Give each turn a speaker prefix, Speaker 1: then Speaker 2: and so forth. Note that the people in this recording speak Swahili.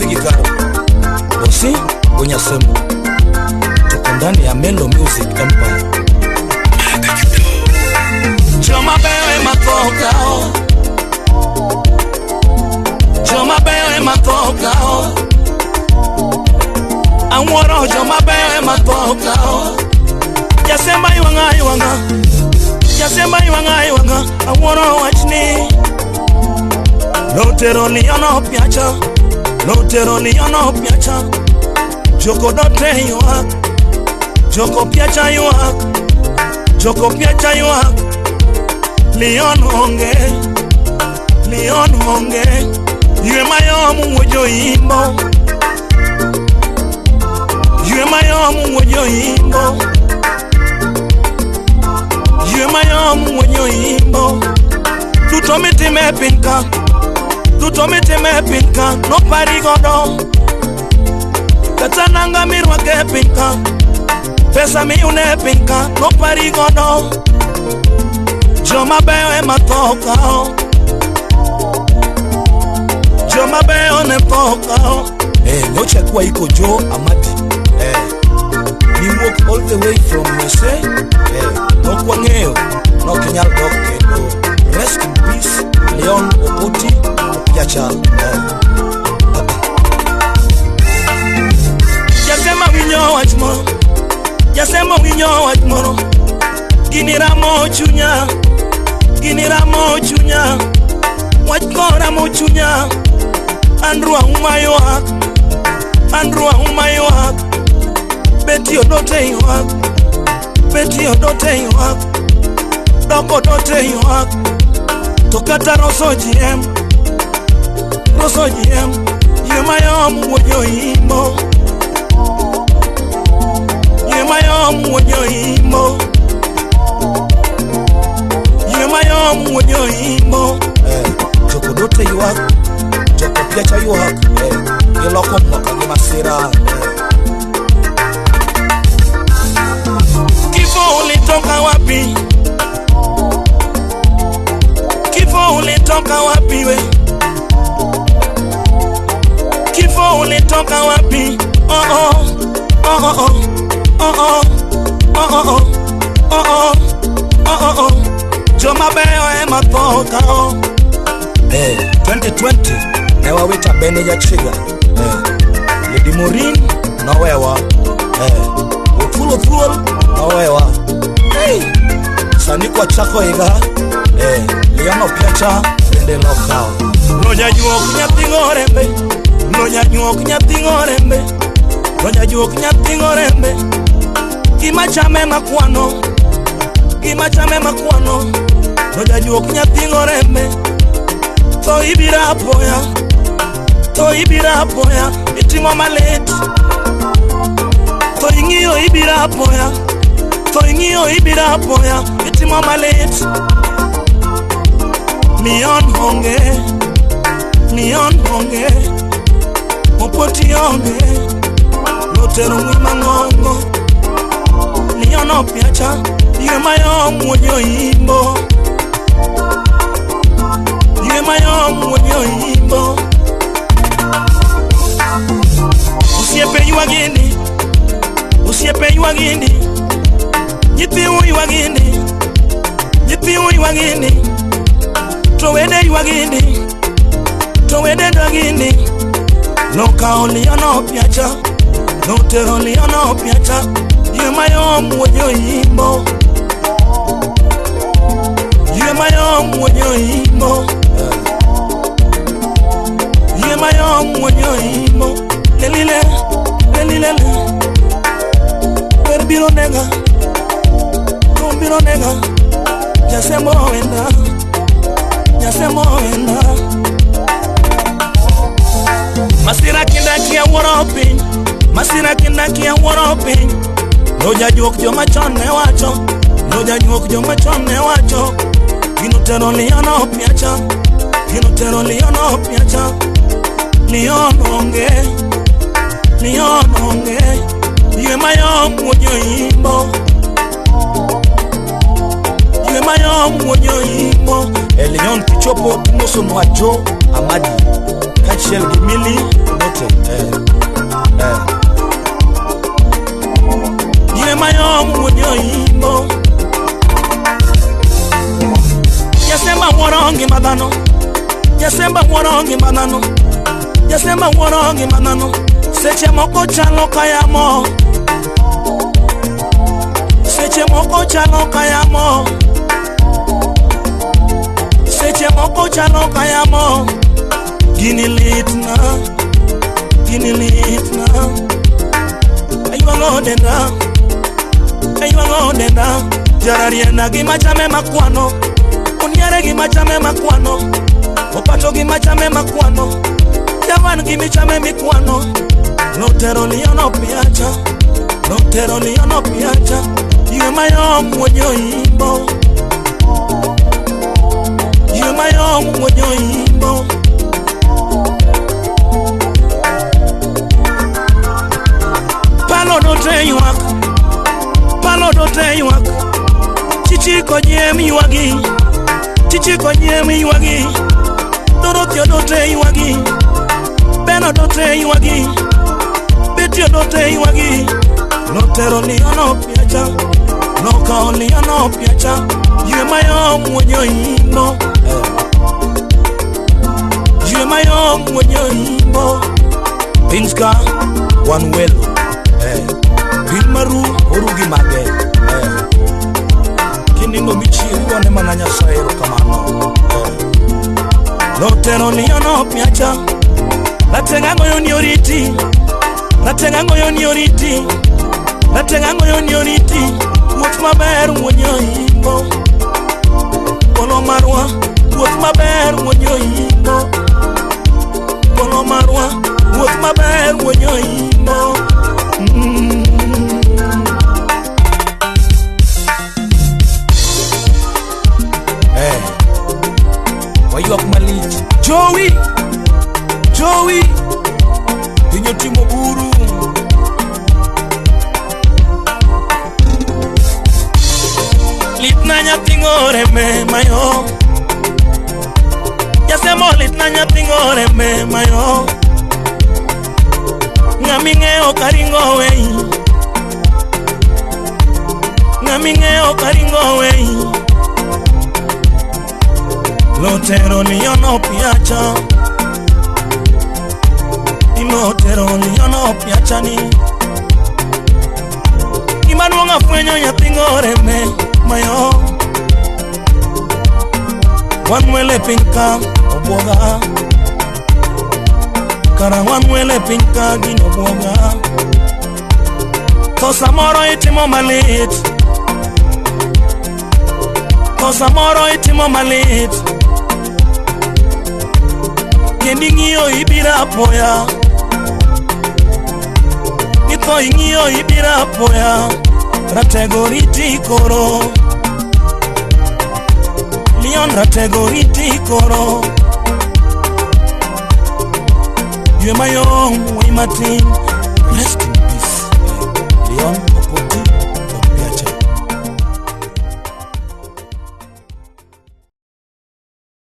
Speaker 1: Tiki Karo Bosi Onyasemu. Tuko ndani ya Melo Music Empire. Joma bewe matokao, Joma bewe matokao, Anworo joma bewe matokao. Yasema iwanga iwanga, Yasema iwanga iwanga, Anworo wachni. Lotero liyono piacha, Lotero liyono piacha. Joko dote yuak, Joko piacha yuak, Joko piacha yuak. Leon honge, Leon honge. Yue mayomu wojo imbo, Yue mayomu wojo imbo, Yue mayomu wojo imbo. Tutomiti me pinka, Tutomiti me pinka. No parigodo, Katananga mirwa ke pinka. Pesa mi une pinka. No parigodo. Joma bewe matokao, Joma bewe nepokao. Noche kwa iko Joe Amadi. We walk all the way from USA. No kwa ngeo, no kenyal doke. Rest in peace, Leon Opoti Piacha. Yasema winyo wachmoro, Yasema winyo wachmoro. Ginira mo chunya, Ginira mo chunya, Wachkora mo chunya. Andrew umayuak, Andrew umayuak. Beti odote yuak, Beti odote yuak, Doko dote yuak. Tokata roso GM, Roso GM. Yemayom wojo imo, Yemayom wojo imo, Yemayom wojo imo. Joko dote yuak, Joko piacha yuak. Yeloko mwaka ni masira. Kifo ulitoka wapi? Kifo ulitoka wapi we? Kifo ulitoka wapi? Oh oh, oh oh, oh oh, oh oh, oh oh, oh. Joma bewe matokao. 2020 newa wita bene ya chiga. Lady Maureen nawewa. Ofulo full nawewa. Saniko chako iga. Liano piacha ende lokao. Noja juok nyathi ngorembe, Noja juok nyathi ngorembe, Noja juok nyathi ngorembe. Gima chame makwano, Gima chame makwano. Noja juok nyathi ngorembe. To ibira apoya, To ibira apoya. Itimo malet, To ing'iyo ibira apoya, To ing'iyo ibira apoya. Itimo malet. Leon honge, Leon honge, Opoti honge. Lotero mwima ngongo, Leon opiacha. Yemayom wojo imbo, Yemayom wojo imbo. Usiepe yuagini, Usiepe yuagini. Nyithi yuagini, Nyithi yuagini. Towede yuagini, Towede dagini. Nokao Leon piacha, Notero Leon piacha. Yemayom wojo imbo, Yemayom wojo imbo, Yemayom wojo imbo. Lelile, lelile, Perbiro nega, Kumbiro nega. Yasemo wenda, Yasemo wenda. Masira kindaki ya waropin, Masira kindaki ya waropin. Noja juok joma chone wacho, Noja juok joma chone wacho. Ginotero Leon piacha, Ginotero Leon piacha. Leon honge, Leon honge. Yemayom wojo imbo, Yemayom wojo imbo. Leon kichopo tumoso mwa Joe Amadi. Kachel Gimili, Kete Ywe mayom wonyo imbo Yasemba worongi madano Yasemba worongi madano Yasemba worongi madano Seche moko chalo kayamo Seche moko chalo kayamo Seche moko chalo kayamo Gini litna Aywango denda Jarariena gimachame makwano Unyare gimachame makwano Opato gimachame makwano Javan gimichame mikwano Lotero liyono piacha Lotero liyono piacha Ywe mayom wonyo imbo Ywe mayom wonyo imbo Palo dote yuak Chichiko nyem yuagi Chichiko nyem yuagi Dorotio dote yuagi Beno dote yuagi Betio dote yuagi Lotero liyono piacha Lokao liyono piacha Ywe mayom wonyo imbo Ywe mayom wonyo imbo Pinska Wanwelo Maru orugi mage Kinindo michiru wane mananya saero kamano Lotero liyono piacha Latengango yoni oriti Latengango yoni oriti Latengango yoni oriti Wuoth maber wonyo imbo Polo marwa Wuoth maber wonyo imbo Polo marwa Wuoth maber wonyo imbo Wayuak malich Joey Dinyo timo buru Litna nyathi ngore me mayo Yasemo litna nyathi ngore me mayo Ngami ngeo karingo wei Ngami ngeo karingo wei Lotero liyono piacha Lotero liyono piacha ni Imanuonga fwenyo nyathi ngore me mayo Wanwele pinka obwoga Kara wanwele pinka gino obwoga Kosa moro itimo malit Kosa moro itimo malit Kendi ng'iyo ibira apoya Nitho ing'iyo ibira apoya Ratego riti koro Lion ratego riti koro Ywe mayom wei matin Rest